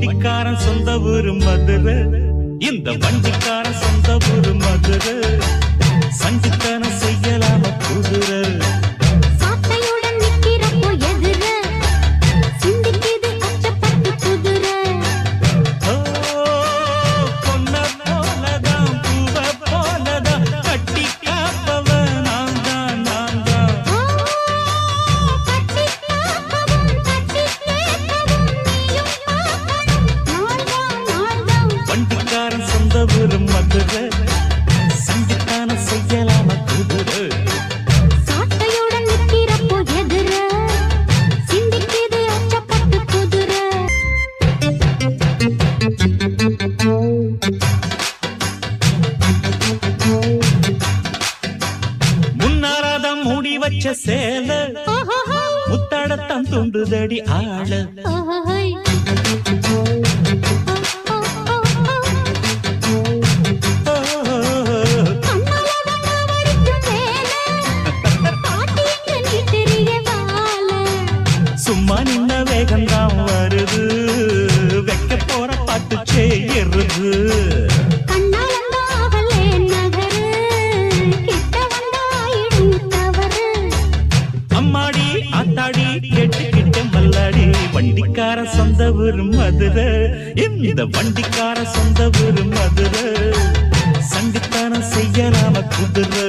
வண்டிக்காரன் சொந்த ஊரு மதுரை, இந்த வண்டிக்காரன் சொந்த ஊரு மதுரை. சண்டித்தனம் செய்யலாம குதிரை, சாட்டையுடன் நிக்கிறப்போ எதிர சிந்திக்குது அச்சப்பட்டு குதிரை. பொன்ன போலதான் பூவ போலதான் கட்டி காப்பவ நான் தான் நான் தான். கட்டி காக்கவும் கட்டி கேட்கவும் நீயும் பார்க்கணும் நாள்தான். வண்டிக்காரன் சொந்த ஊரு மதுரை, சண்டித்தனம் செய்யலாம குதிரை. சாட்டையுடன் நிக்கிறப்போ எதிர சிந்திக்குது அச்சப்பட்டு குதிரை. முன்னாராதான் மூடி வச்ச சேல ஓஹோஹோ, முத்தாடத்தான் துண்டுதடி ஆள. ஓஹோஹோய். கண்ணால வண்ணமடிக்கும் வேலை, பாட்டி எங்க நீ தெரிய வாழ. சும்மா நின்ன வேகம்தான் வருது, வைக்க போற பாட்டு செய்யறது. கண்ணாலந்தாவலே நகரு, கிட்ட வந்தாயிடும் தவறு. அம்மாடி ஆத்தாடி கேட்டுக்கிட்ட மல்லாடி, வண்டிக்கார சொந்த ஊரு மதுரை, இந்த வண்டிக்கார சொந்த ஊரு மதுரை. சண்டித்தனம் செய்யலாம குதிரை.